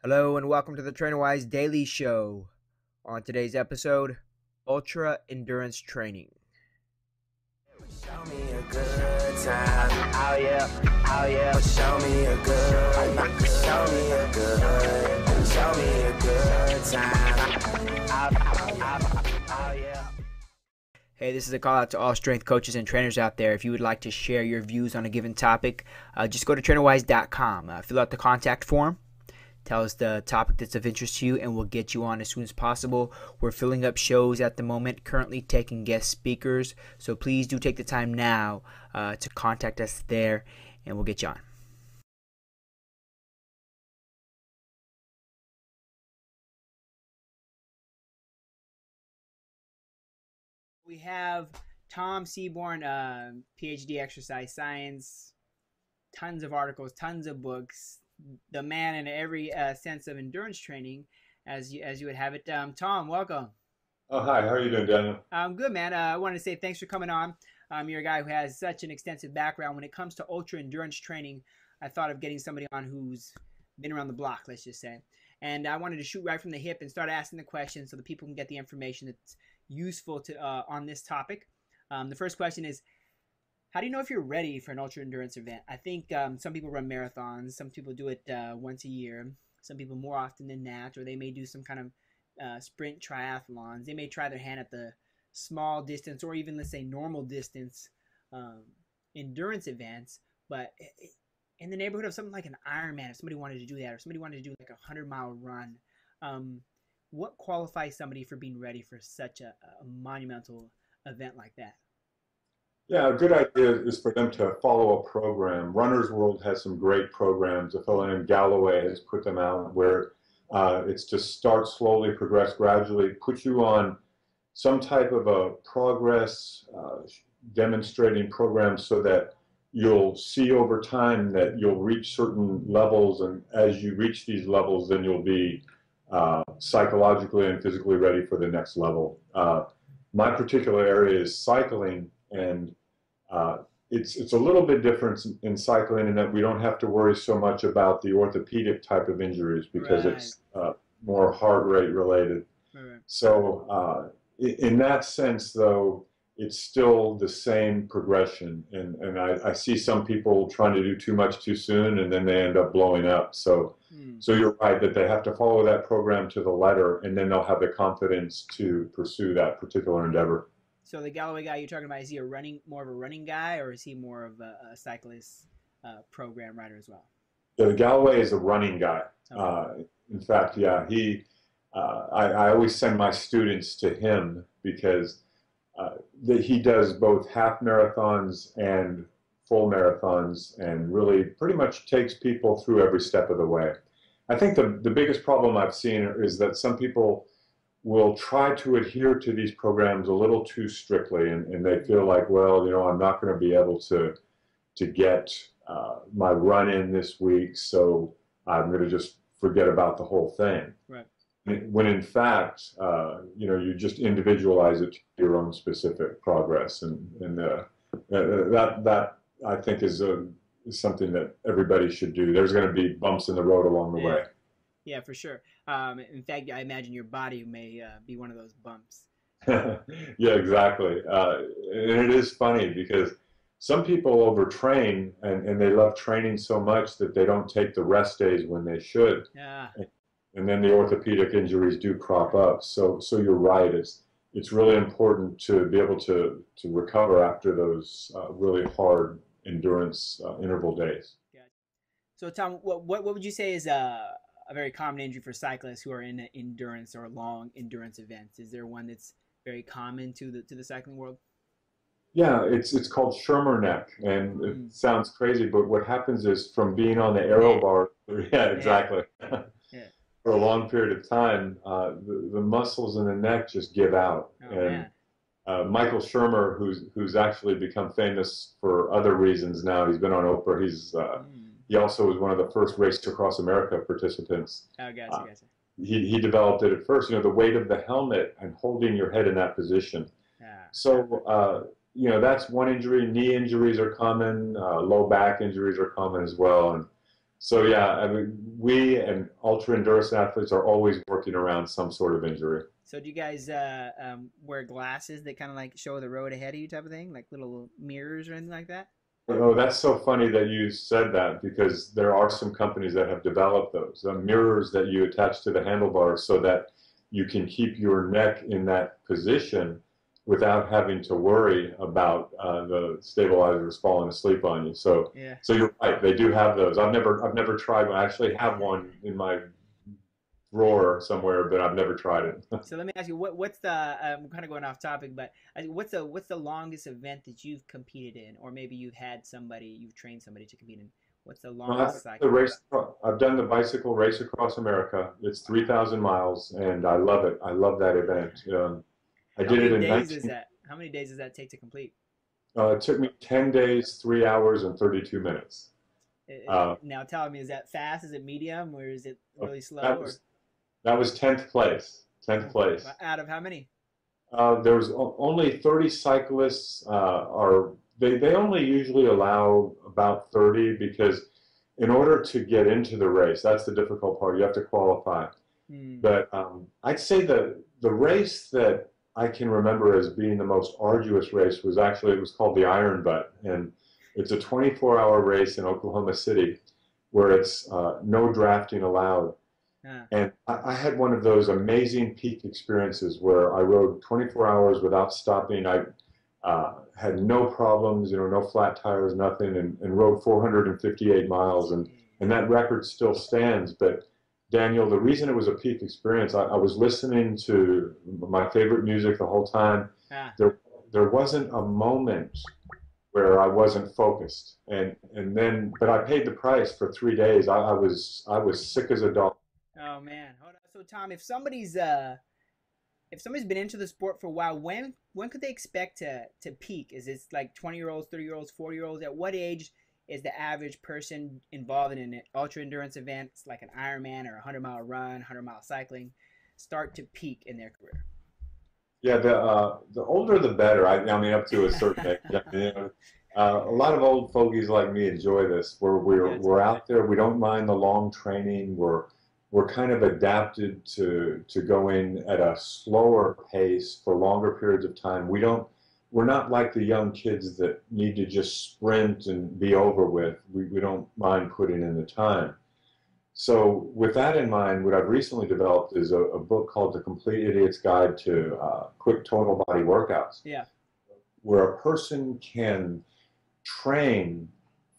Hello and welcome to the TrainerWise Daily Show. On today's episode, Ultra Endurance Training. Show me a good time. Oh yeah. Show me a good time. Oh yeah. Hey, this is a call out to all strength coaches and trainers out there. If you would like to share your views on a given topic, just go to trainerwise.com. Fill out the contact form. Tell us the topic that's of interest to you, and we'll get you on as soon as possible. We're filling up shows at the moment, currently taking guest speakers. So please do take the time now to contact us there, and we'll get you on. We have Tom Seabourne, PhD exercise science, tons of articles, tons of books. The man in every sense of endurance training, as you would have it. Tom, welcome. Oh, hi. How are you doing, Daniel? I'm good, man. I wanted to say thanks for coming on. You're a guy who has such an extensive background when it comes to ultra endurance training. I thought of getting somebody on who's been around the block, let's just say. And I wanted to shoot right from the hip and start asking the questions so that people can get the information that's useful to on this topic. The first question is, how do you know if you're ready for an ultra endurance event? I think some people run marathons. Some people do it once a year. Some people more often than that, or they may do some kind of sprint triathlons. They may try their hand at the small distance or even, let's say, normal distance endurance events. But in the neighborhood of something like an Ironman, if somebody wanted to do that, or somebody wanted to do like a 100-mile run, what qualifies somebody for being ready for such a monumental event like that? Yeah, a good idea is for them to follow a program. Runner's World has some great programs. A fellow named Galloway has put them out where it's to start slowly, progress gradually, put you on some type of a progress demonstrating program so that you'll see over time that you'll reach certain levels, and as you reach these levels, then you'll be psychologically and physically ready for the next level. My particular area is cycling, and it's a little bit different in cycling in that we don't have to worry so much about the orthopedic type of injuries because it's more heart rate related. Right. So in that sense, though, it's still the same progression, and I see some people trying to do too much too soon, and then they end up blowing up. So you're right that they have to follow that program to the letter, and then they'll have the confidence to pursue that particular endeavor. So the Galloway guy you're talking about, is he more of a running guy, or is he more of a cyclist program rider as well? Yeah, the Galloway is a running guy. Okay. In fact, yeah, I always send my students to him because he does both half marathons and full marathons, and really pretty much takes people through every step of the way. I think the biggest problem I've seen is that some people will try to adhere to these programs a little too strictly, and they feel like, well, I'm not going to be able to get my run in this week, so I'm going to just forget about the whole thing. Right. When in fact, you just individualize it to your own specific progress, and that I think is something that everybody should do. There's going to be bumps in the road along the way. Yeah, for sure. In fact, I imagine your body may be one of those bumps. Yeah, exactly. And it is funny because some people overtrain, and they love training so much that they don't take the rest days when they should. Yeah. And then the orthopedic injuries do crop up. So you're right. It's really important to be able to recover after those really hard endurance interval days. Gotcha. So Tom, what would you say is a very common injury for cyclists who are in endurance or long endurance events? Is there one that's very common to the cycling world? Yeah, it's called Schirmer neck, and it sounds crazy, but what happens is from being on the aero bar, yeah, exactly, for a long period of time, the muscles in the neck just give out. Michael Schirmer, who's actually become famous for other reasons now, he's been on Oprah. He also was one of the first Race Across America participants. Oh, gotcha. He developed it at first, the weight of the helmet and holding your head in that position. So, that's one injury. Knee injuries are common. Low back injuries are common as well. And So yeah, I mean, we and ultra endurance athletes are always working around some sort of injury. So do you guys wear glasses that kind of like show the road ahead of you type of thing, like little mirrors or anything like that? Oh, that's so funny that you said that because there are some companies that have developed those mirrors that you attach to the handlebars so that you can keep your neck in that position without having to worry about the stabilizers falling asleep on you. So, Yeah. so you're right. They do have those. I've never tried one. I actually have one in my drawer somewhere, but I've never tried it. So let me ask you, what's the I'm kind of going off topic, but what's the longest event that you've competed in, or maybe you've trained somebody to compete in? What's the Well, longest cycle? I've done the bicycle race across America. It's 3,000 miles, and I love it. I love that event. I How did many it in days 19. is that? How many days does that take to complete? It took me 10 days, 3 hours, and 32 minutes. Now tell me, is that fast? Is it medium, or is it really slow? That was that was 10th place. 10th place. Out of how many? There was only 30 cyclists. They only usually allow about 30 because in order to get into the race, that's the difficult part. You have to qualify. But I'd say the race that I can remember as being the most arduous race was actually, it was called the Iron Butt, and it's a 24-hour race in Oklahoma City where it's no drafting allowed. And I had one of those amazing peak experiences where I rode 24 hours without stopping. I had no problems, no flat tires, nothing, and rode 458 miles. And that record still stands. But Daniel, the reason it was a peak experience, I was listening to my favorite music the whole time. There wasn't a moment where I wasn't focused. And then, but I paid the price for 3 days. I was sick as a dog. Oh man, hold on. So Tom, if somebody's been into the sport for a while, when could they expect to peak? Is this like 20-year-olds, 30-year-olds, 40-year-olds? At what age is the average person involved in an ultra endurance event, like an Ironman or a 100-mile run, 100-mile cycling, start to peak in their career? Yeah, the older the better. I mean, up to a certain age. A lot of old fogies like me enjoy this. We're out there. We don't mind the long training. We're kind of adapted to going at a slower pace for longer periods of time. We're not like the young kids that need to just sprint and be over with. We don't mind putting in the time. So with that in mind, what I've recently developed is a book called The Complete Idiot's Guide to Quick Total Body Workouts. Yeah. Where a person can train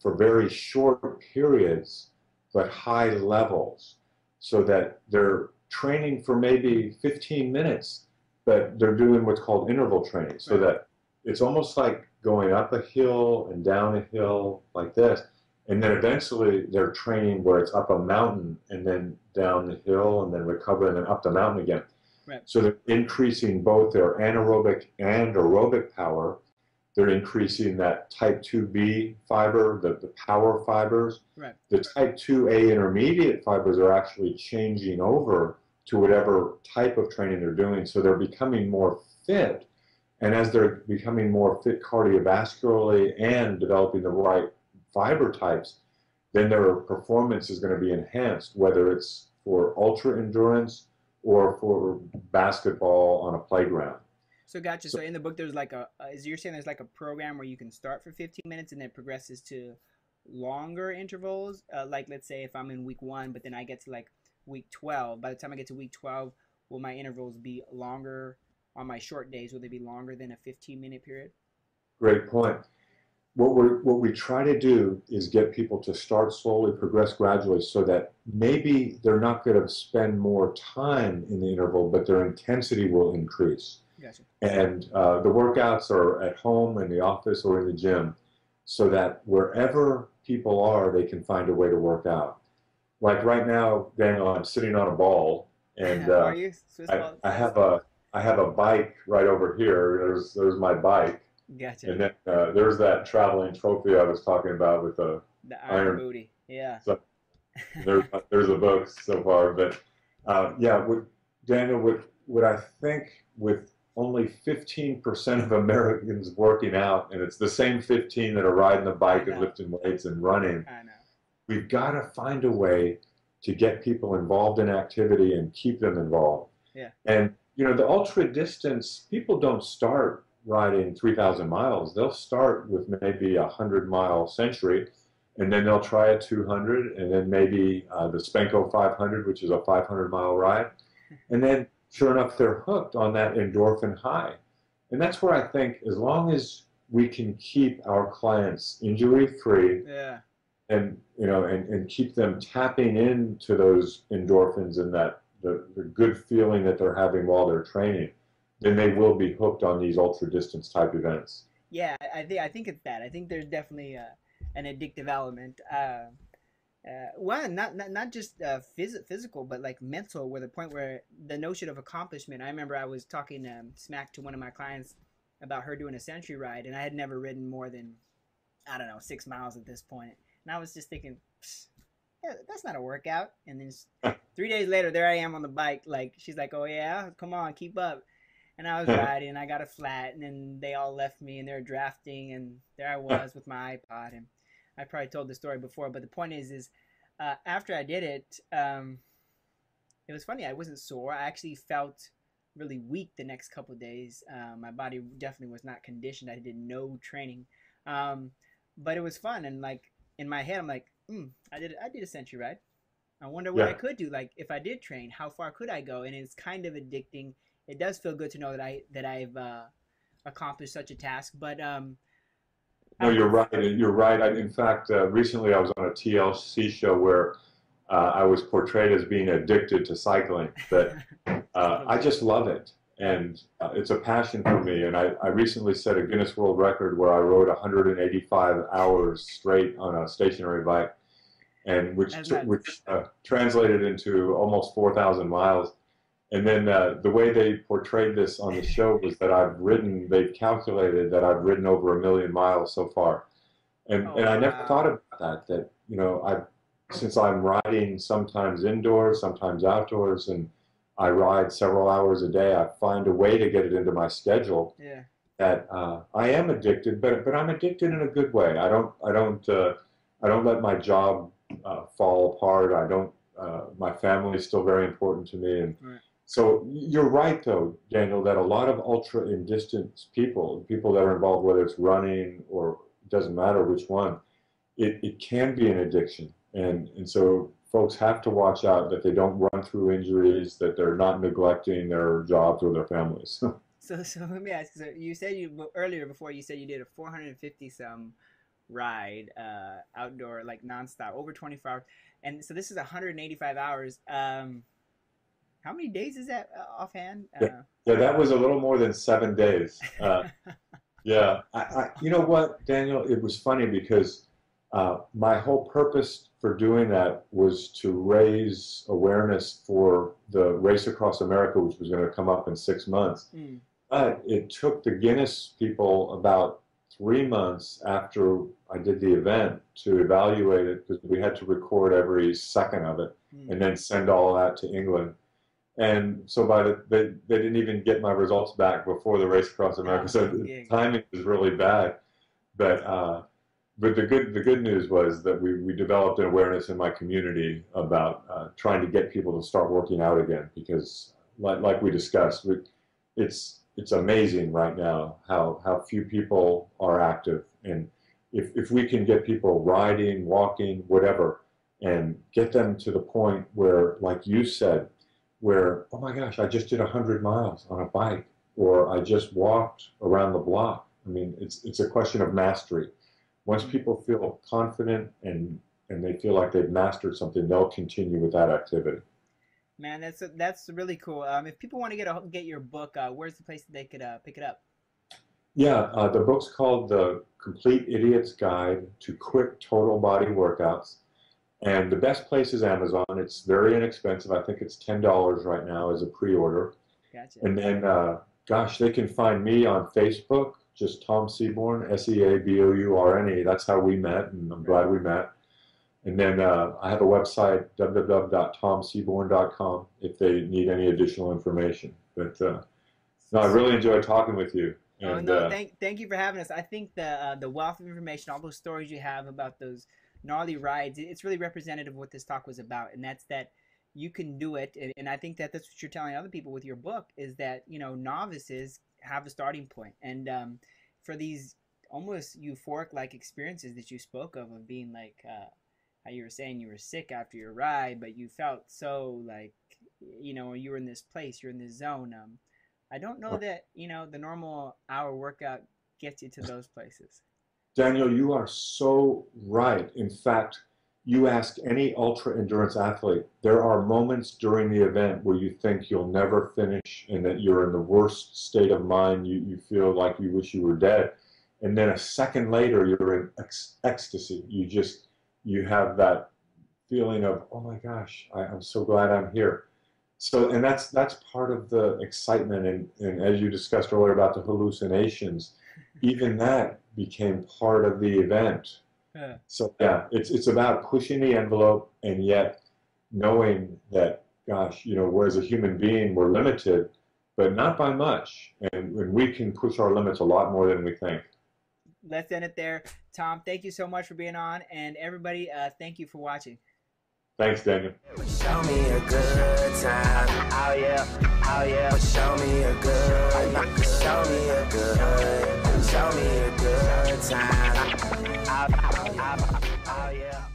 for very short periods, but high levels, so that they're training for maybe 15 minutes, but they're doing what's called interval training, so that it's almost like going up a hill and down a hill like this. And then eventually they're training where it's up a mountain and then down the hill and then recover and then up the mountain again. Right. So they're increasing both their anaerobic and aerobic power. They're increasing that type 2B fiber, the power fibers. Right. The type 2A intermediate fibers are actually changing over to whatever type of training they're doing. So they're becoming more fit. And as they're becoming more fit cardiovascularly and developing the right fiber types, then their performance is going to be enhanced, whether it's for ultra endurance or for basketball on a playground. So gotcha. So in the book, there's like you're saying there's like a program where you can start for 15 minutes and then it progresses to longer intervals. Like let's say if I'm in week 1, but then I get to like week 12. By the time I get to week 12, will my intervals be longer on my short days? Will they be longer than a 15-minute period? Great point. What we try to do is get people to start slowly, progress gradually, so that maybe they're not going to spend more time in the interval, but their intensity will increase. Gotcha. And the workouts are at home, in the office, or in the gym, so that wherever people are, they can find a way to work out. Like right now, Daniel, I'm sitting on a ball, and Are you? I have a bike right over here. There's my bike. Gotcha. And then there's that traveling trophy I was talking about with the iron booty. Yeah. So there's a book so far, but yeah, Daniel, what I think with only 15% of Americans working out, and it's the same 15 that are riding the bike and lifting weights and running. I know. we've got to find a way to get people involved in activity and keep them involved. Yeah. And, you know, the ultra distance, people don't start riding 3,000 miles. They'll start with maybe a 100-mile century, and then they'll try a 200, and then maybe the Spenko 500, which is a 500-mile ride. And then, sure enough, they're hooked on that endorphin high. And that's where I think as long as we can keep our clients injury-free, Yeah. and you know, and keep them tapping into those endorphins and that the good feeling that they're having while they're training, then they will be hooked on these ultra distance type events. Yeah, I think it's that. I think there's definitely an addictive element. Well, not just physical, but like mental, where the point where the notion of accomplishment. I remember I was talking smack to one of my clients about her doing a century ride, and I had never ridden more than, I don't know, 6 miles at this point. And I was just thinking, yeah, that's not a workout. And then 3 days later, there I am on the bike. Like, she's like, oh yeah, come on, keep up. And I was riding, and I got a flat, and then they all left me, and they're drafting, and there I was with my iPod. And I probably told the story before, but the point is after I did it, it was funny. I wasn't sore. I actually felt really weak the next couple of days. My body definitely was not conditioned. I did no training, but it was fun. And like in my head, I'm like, I did a century ride. I wonder what I could do. Like if I did train, how far could I go? And it's kind of addicting. It does feel good to know that I've accomplished such a task. But no, you're right. You're right. In fact, recently I was on a TLC show where I was portrayed as being addicted to cycling, but I just love it. And it's a passion for me. And I recently set a Guinness World Record where I rode 185 hours straight on a stationary bike, and which translated into almost 4,000 miles. And then the way they portrayed this on the show was that they've calculated that I've ridden over 1 million miles so far. And I never thought about that, you know, since I'm riding sometimes indoors, sometimes outdoors, and I ride several hours a day, I find a way to get it into my schedule. Yeah. That I am addicted, but I'm addicted in a good way. I don't let my job fall apart. My family is still very important to me, and so you're right, though, Daniel, that a lot of ultra and distance people that are involved, whether it's running or it doesn't matter which one, it can be an addiction, and so folks have to watch out that they don't run through injuries, that they're not neglecting their jobs or their families. So let me ask you. So you said earlier before you said you did a 450 some ride outdoor, like nonstop, over 24 hours, and so this is 185 hours. How many days is that offhand? Yeah, that was a little more than 7 days. Yeah, you know what, Daniel? It was funny because my whole purpose for doing that was to raise awareness for the Race Across America, which was going to come up in 6 months. But it took the Guinness people about 3 months after I did the event to evaluate it, because we had to record every second of it and then send all that to England. And so they didn't even get my results back before the Race Across America. So the timing was really bad. But the good news was that we developed an awareness in my community about trying to get people to start working out again, because like we discussed, it's amazing right now how few people are active. And if we can get people riding, walking, whatever, and get them to the point where, like you said, where, oh my gosh, I just did 100 miles on a bike, or I just walked around the block. I mean, it's a question of mastery. Once people feel confident and they feel like they've mastered something, they'll continue with that activity. Man, that's really cool. If people want to get your book, where's the place that they could pick it up? Yeah, the book's called The Complete Idiot's Guide to Quick Total Body Workouts. And the best place is Amazon. It's very inexpensive. I think it's $10 right now as a pre-order. Gotcha. And then, gosh, they can find me on Facebook, just Tom Seabourne, Seabourne. That's how we met, and I'm glad we met. And then I have a website, www.tomseabourne.com, if they need any additional information. But no, I really enjoyed talking with you. And, thank you for having us. I think the wealth of information, all those stories you have about those gnarly rides, it's really representative of what this talk was about, and that's that you can do it. And I think that that's what you're telling other people with your book, is that, you know, novices have a starting point. And for these almost euphoric like experiences that you spoke of being like how you were saying you were sick after your ride, but you felt so like, you know, you were in this place, you're in this zone. I don't know that, you know, the normal hour workout gets you to those places. Daniel, you are so right. In fact, you ask any ultra endurance athlete, there are moments during the event where you think you'll never finish and that you're in the worst state of mind. You feel like you wish you were dead. And then a second later, you're in ecstasy. You have that feeling of, oh my gosh, I'm so glad I'm here. So, and that's part of the excitement. And as you discussed earlier about the hallucinations, even that became part of the event. Yeah. So yeah, it's about pushing the envelope and yet knowing that, gosh, you know, as a human being, we're limited, but not by much. And we can push our limits a lot more than we think. Let's end it there. Tom, thank you so much for being on. And everybody, thank you for watching. Thanks, Daniel. Show me a good time. Oh yeah, oh yeah. Show me a good. Show me a good. Show me a good time. Oh yeah.